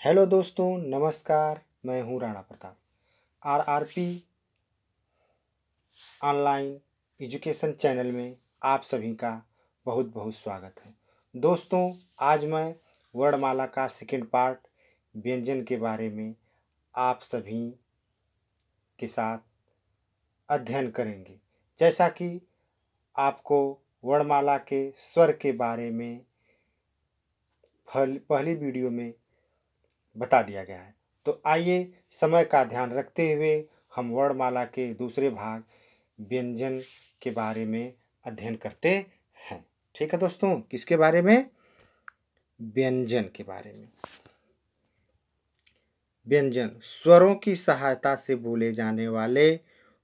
Hello दोस्तों, नमस्कार। मैं हूं Rana Pratap. RRP online education channel में आप सभी का बहुत बहुत स्वागत है। दोस्तों, आज मैं वर्णमाला का सेकंड पार्ट व्यंजन के बारे में आप सभी के साथ अध्ययन करेंगे। जैसा कि आपको वर्णमाला के स्वर के बारे में पहली वीडियो में बता दिया गया है, तो आइए समय का ध्यान रखते हुए हम वर्णमाला के दूसरे भाग व्यंजन के बारे में अध्ययन करते हैं। ठीक है दोस्तों, किसके बारे में? व्यंजन के बारे में। व्यंजन स्वरों की सहायता से बोले जाने वाले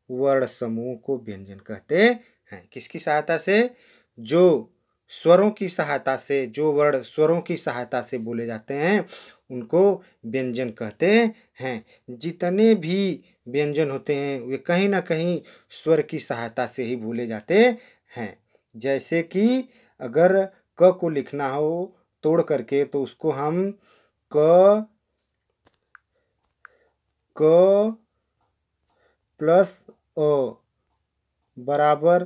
वर्ण समूह को व्यंजन कहते हैं। किसकी सहायता से? जो स्वरों की सहायता से, जो वर्ण स्वरों की सहायता से बोले जाते हैं उनको व्यंजन कहते हैं। जितने भी व्यंजन होते हैं वे कहीं ना कहीं स्वर की सहायता से ही बोले जाते हैं। जैसे कि अगर क को लिखना हो तोड़ करके तो उसको हम क प्लस अ बराबर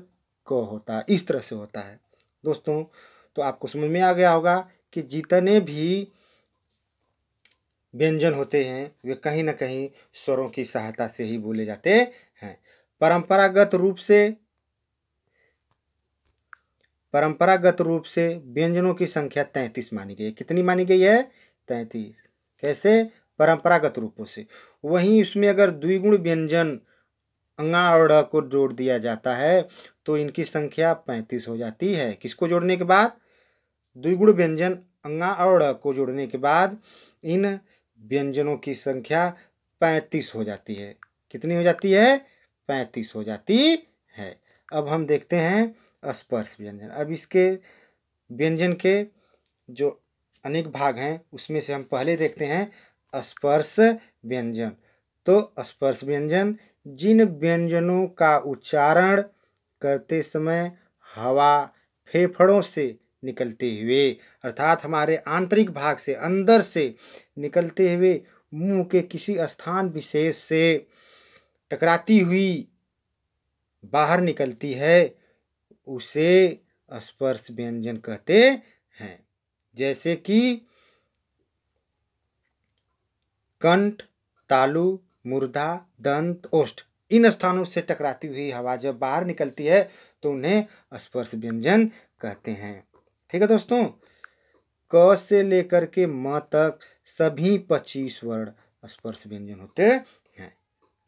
क होता है। इस तरह से होता है दोस्तों। तो आपको समझ में आ गया होगा कि जितने भी व्यंजन होते हैं वे कहीं ना कहीं स्वरों की सहायता से ही बोले जाते हैं। परंपरागत रूप से व्यंजनों की संख्या 33 मानी गई है। कितनी मानी गई है? 33। कैसे? परंपरागत रूपों से। वहीं उसमें अगर द्विगुण व्यंजन अंगा और ड़ को जोड़ दिया जाता है तो इनकी संख्या 35 हो जाती है। किसको जोड़ने के बाद? द्विगुण व्यंजन अंगा और ड़ को जोड़ने के बाद इन व्यंजनों की संख्या 35 हो जाती है। कितनी हो जाती है? 35 हो जाती है। अब हम देखते हैं स्पर्श व्यंजन। अब इसके व्यंजन के जो अनेक भाग हैं उसमें से हम पहले देखते हैं स्पर्श व्यंजन। तो स्पर्श व्यंजन जिन व्यंजनों का उच्चारण करते समय हवा फेफड़ों से निकलते हुए, अर्थात हमारे आंतरिक भाग से, अंदर से निकलते हुए मुंह के किसी स्थान विशेष से टकराती हुई बाहर निकलती है, उसे स्पर्श व्यंजन कहते हैं। जैसे कि कंठ, तालु, मूर्धा, दंत, ओष्ठ, इन स्थानों से टकराती हुई हवा जब बाहर निकलती है तो उन्हें स्पर्श व्यंजन कहते हैं। ठीक है दोस्तों। क से लेकर के म तक सभी 25 वर्ण स्पर्श व्यंजन होते हैं।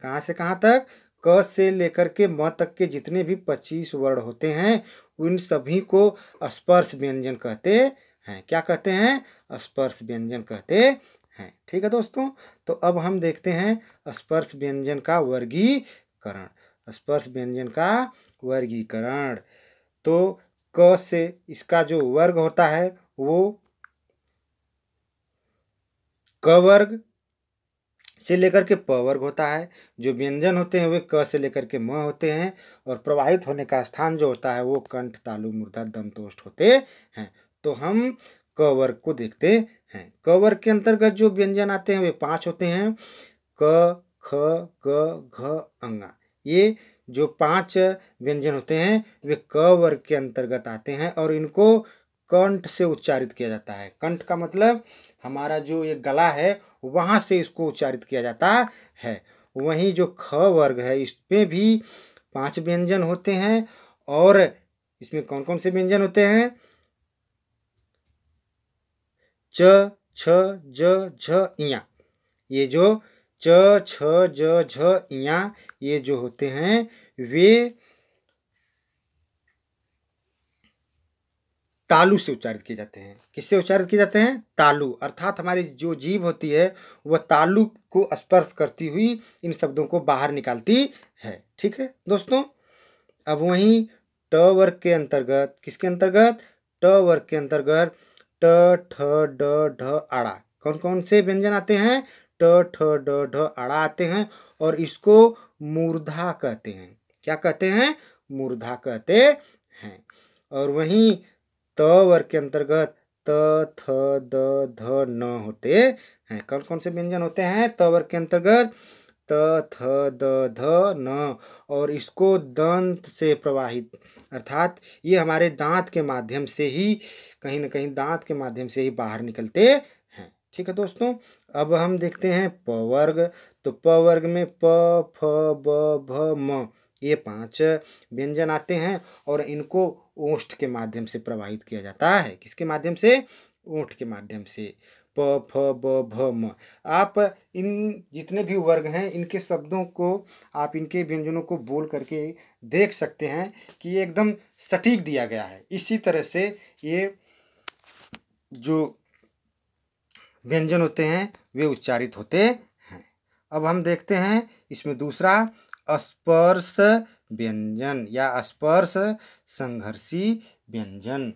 कहाँ से कहाँ तक? क से लेकर के म तक के जितने भी 25 वर्ण होते हैं उन सभी को स्पर्श व्यंजन कहते हैं। क्या कहते हैं? स्पर्श व्यंजन कहते हैं। ठीक है दोस्तों। तो अब हम देखते हैं स्पर्श व्यंजन का वर्गीकरण। स्पर्श व्यंजन का वर्गीकरण। तो क से इसका जो वर्ग होता है वो क वर्ग से लेकर के प वर्ग होता है। जो व्यंजन होते हैं वे क से लेकर के म होते हैं और प्रवाहित होने का स्थान जो होता है वो कंठ, तालु, मूर्धा, दंत, ओष्ठ होते हैं। तो हम क वर्ग को देखते हैं। क वर्ग के अंतर्गत जो व्यंजन आते हैं वे 5 होते हैं। क, ख, ग, घ, अंगा। ये जो 5 व्यंजन होते हैं वे क वर्ग के अंतर्गत आते हैं और इनको कंठ से उच्चारित किया जाता है। कंठ का मतलब हमारा जो ये गला है वहाँ से इसको उच्चारित किया जाता है। वहीं जो ख वर्ग है इसमें भी 5 व्यंजन होते हैं और इसमें कौन कौन से व्यंजन होते हैं? च, छ, ज, झ, इया। ये जो च, छ, ज, झ, इया ये जो होते हैं वे तालु से उच्चारित किए जाते हैं। किससे उच्चारित किए जाते हैं? तालु। अर्थात हमारी जो जीभ होती है वह तालु को स्पर्श करती हुई इन शब्दों को बाहर निकालती है। ठीक है दोस्तों। अब वहीं ट वर्ग के अंतर्गत, किसके अंतर्गत? ट वर्ग के अंतर्गत ट, ठ, ड, ढ, आड़ा। कौन कौन से व्यंजन आते हैं? ट, ठ, ड, ढ, आड़ा आते हैं और इसको मूर्धा कहते हैं। क्या कहते हैं? मूर्धा कहते हैं। और वहीं त वर्ग के अंतर्गत त, थ, द, ध, न होते हैं। कौन कौन से व्यंजन होते हैं त वर्ग के अंतर्गत? त, थ, द, ध, न। और इसको दंत से प्रवाहित, अर्थात ये हमारे दांत के माध्यम से ही, कहीं ना कहीं दांत के माध्यम से ही बाहर निकलते हैं। ठीक है दोस्तों, अब हम देखते हैं प वर्ग। तो प वर्ग में प, फ, ब, भ, म, ये 5 व्यंजन आते हैं और इनको ओष्ठ के माध्यम से प्रवाहित किया जाता है। किसके माध्यम से? ओष्ठ के माध्यम से। प, फ, ब, भ, म। आप इन जितने भी वर्ग हैं इनके शब्दों को, आप इनके व्यंजनों को बोल करके देख सकते हैं कि ये एकदम सटीक दिया गया है। इसी तरह से ये जो व्यंजन होते हैं वे उच्चारित होते हैं। अब हम देखते हैं इसमें दूसरा स्पर्श व्यंजन या स्पर्श संघर्षी व्यंजन।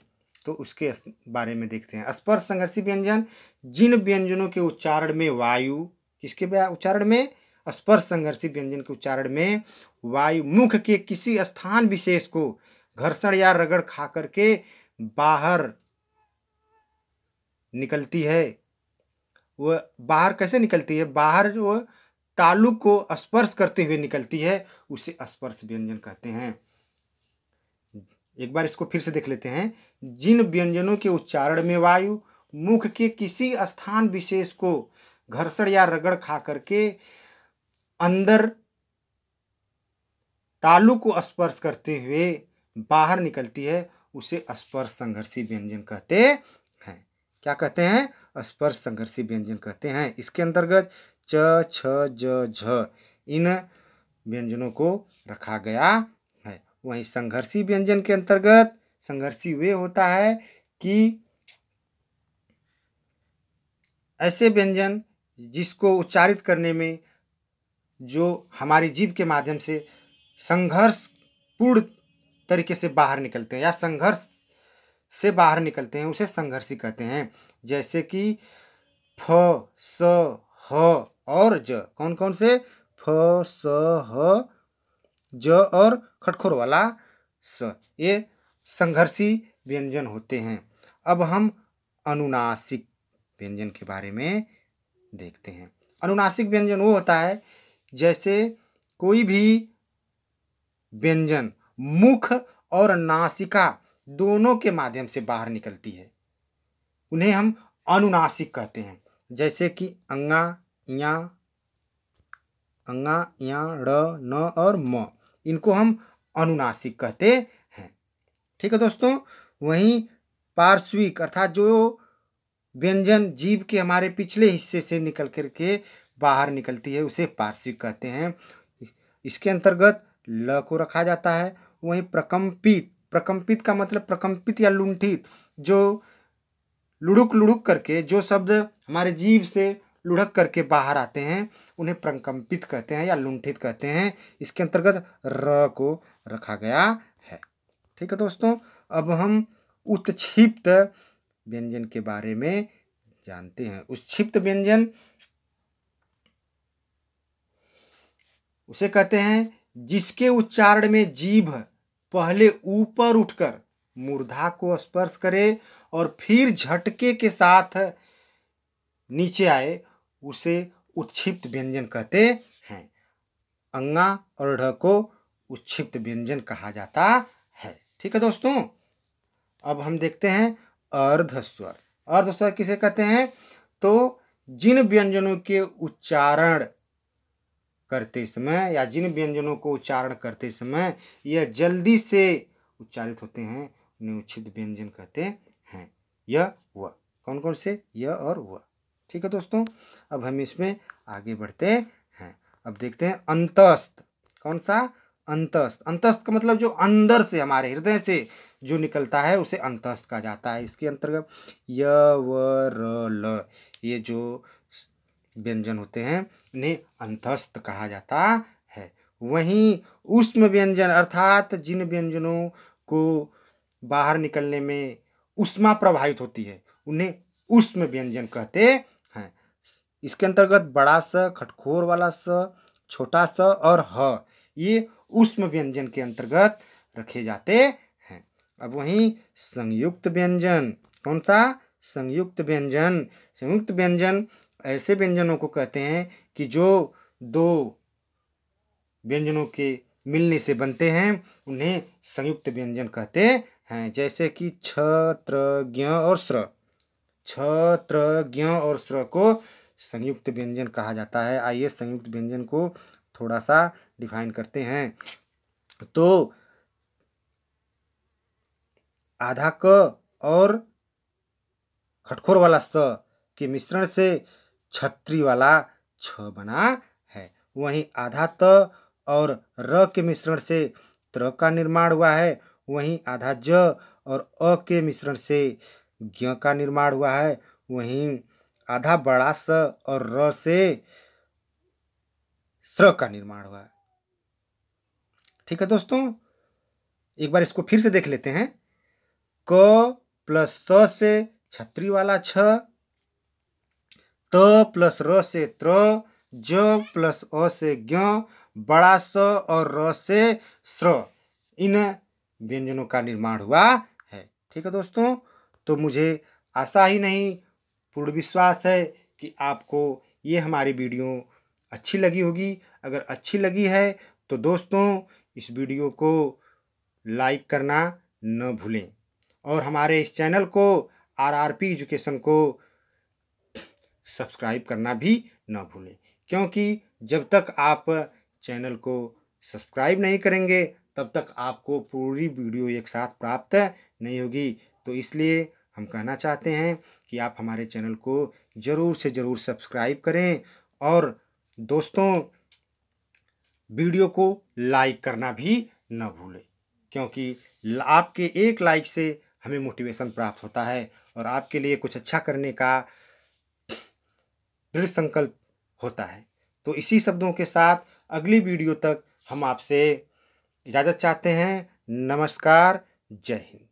तो उसके बारे में देखते हैं। स्पर्श संघर्षी व्यंजन जिन व्यंजनों के उच्चारण में वायु, किसके उच्चारण में? स्पर्श संघर्षी व्यंजन के उच्चारण में वायु मुख के किसी स्थान विशेष को घर्षण या रगड़ खा करके बाहर निकलती है। वह बाहर कैसे निकलती है? बाहर वो तालु को स्पर्श करते हुए निकलती है, उसे स्पर्श व्यंजन कहते हैं। एक बार इसको फिर से देख लेते हैं। जिन व्यंजनों के उच्चारण में वायु मुख के किसी स्थान विशेष को घर्षण या रगड़ खा करके अंदर तालु को स्पर्श करते हुए बाहर निकलती है, उसे स्पर्श संघर्षी व्यंजन कहते हैं। क्या कहते हैं? स्पर्श संघर्षी व्यंजन कहते हैं। इसके अंतर्गत च, छ, ज, झ इन व्यंजनों को रखा गया है। वहीं संघर्षी व्यंजन के अंतर्गत संघर्षी वे होता है कि ऐसे व्यंजन जिसको उच्चारित करने में जो हमारी जीभ के माध्यम से संघर्ष पूर्ण तरीके से बाहर निकलते हैं या संघर्ष से बाहर निकलते हैं, उसे संघर्षी कहते हैं। जैसे कि फ, स, ह और ज। कौन कौन से? फ, स, ह, ज और खटखोर वाला स, ये संघर्षी व्यंजन होते हैं। अब हम अनुनासिक व्यंजन के बारे में देखते हैं। अनुनासिक व्यंजन वो होता है जैसे कोई भी व्यंजन मुख और नासिका दोनों के माध्यम से बाहर निकलती है, उन्हें हम अनुनासिक कहते हैं। जैसे कि अंगा, या, अंगा, या, ड़, न और म, इनको हम अनुनासिक कहते हैं। ठीक है दोस्तों, वहीं पार्श्विक अर्थात जो व्यंजन जीभ के हमारे पिछले हिस्से से निकल करके बाहर निकलती है, उसे पार्श्विक कहते हैं। इसके अंतर्गत ल को रखा जाता है। वहीं प्रकंपित, प्रकंपित का मतलब प्रकंपित या लुंठित, जो लुढ़क लुढ़क करके जो शब्द हमारे जीभ से लुढ़क करके बाहर आते हैं, उन्हें प्रकंपित कहते हैं या लुंठित कहते हैं। इसके अंतर्गत र को रखा गया है। ठीक है दोस्तों, अब हम उत्क्षिप्त व्यंजन के बारे में जानते हैं। उत्क्षिप्त व्यंजन उसे कहते हैं जिसके उच्चारण में जीभ पहले ऊपर उठकर मूर्धा को स्पर्श करे और फिर झटके के साथ नीचे आए, उसे उत्क्षिप्त व्यंजन कहते हैं। अंगा और ढ को उत्क्षिप्त व्यंजन कहा जाता है। ठीक है दोस्तों, अब हम देखते हैं अर्धस्वर। अर्धस्वर किसे कहते हैं? तो जिन व्यंजनों के उच्चारण करते समय या जिन व्यंजनों को उच्चारण करते समय यह जल्दी से उच्चारित होते हैं, उन्हें उत्क्षिप्त व्यंजन कहते हैं। यह व, कौन कौन से? यह और व। ठीक है दोस्तों, अब हम इसमें आगे बढ़ते हैं। अब देखते हैं अंतस्थ। कौन सा? अंतस्थ। अंतस्थ का मतलब जो अंदर से हमारे हृदय से जो निकलता है उसे अंतस्थ कहा जाता है। इसके अंतर्गत य, व, र, ल ये जो व्यंजन होते हैं इन्हें अंतस्थ कहा जाता है। वहीं ऊष्म व्यंजन अर्थात जिन व्यंजनों को बाहर निकलने में ऊष्मा प्रभावित होती है, उन्हें ऊष्म व्यंजन कहते हैं। इसके अंतर्गत बड़ा स, खटखोर वाला स, छोटा स और ह ये ऊष्म व्यंजन के अंतर्गत रखे जाते हैं। अब वहीं संयुक्त व्यंजन। कौन सा? संयुक्त व्यंजन। संयुक्त व्यंजन ऐसे व्यंजनों को कहते हैं कि जो दो व्यंजनों के मिलने से बनते हैं, उन्हें संयुक्त व्यंजन कहते हैं। जैसे कि छ, त्र, ज्ञ और स्र। छ, त्र, ज्ञ और स्र को संयुक्त व्यंजन कहा जाता है। आइए संयुक्त व्यंजन को थोड़ा सा डिफाइन करते हैं। तो आधा क और खटखोर वाला स के मिश्रण से छत्री वाला छ बना है। वहीं आधा त और र के मिश्रण से त्र का निर्माण हुआ है। वहीं आधा ज और अ के मिश्रण से ज्ञ का निर्माण हुआ है। वहीं आधा बड़ा स और र से स्र का निर्माण हुआ है। ठीक है दोस्तों, एक बार इसको फिर से देख लेते हैं। क प्लस स से छत्री वाला छ, त प्लस र से त्र, ज प्लस अ से ज्ञ, बड़ा स और र से स्र, इन व्यंजनों का निर्माण हुआ है। ठीक है दोस्तों, तो मुझे आशा ही नहीं पूर्ण विश्वास है कि आपको ये हमारी वीडियो अच्छी लगी होगी। अगर अच्छी लगी है तो दोस्तों इस वीडियो को लाइक करना न भूलें और हमारे इस चैनल को आरआरपी एजुकेशन को सब्सक्राइब करना भी न भूलें, क्योंकि जब तक आप चैनल को सब्सक्राइब नहीं करेंगे तब तक आपको पूरी वीडियो एक साथ प्राप्त नहीं होगी। तो इसलिए हम कहना चाहते हैं कि आप हमारे चैनल को ज़रूर से ज़रूर सब्सक्राइब करें और दोस्तों वीडियो को लाइक करना भी न भूलें, क्योंकि आपके एक लाइक से हमें मोटिवेशन प्राप्त होता है और आपके लिए कुछ अच्छा करने का दृढ़ संकल्प होता है। तो इसी शब्दों के साथ अगली वीडियो तक हम आपसे इजाज़त चाहते हैं। नमस्कार, जय हिंद।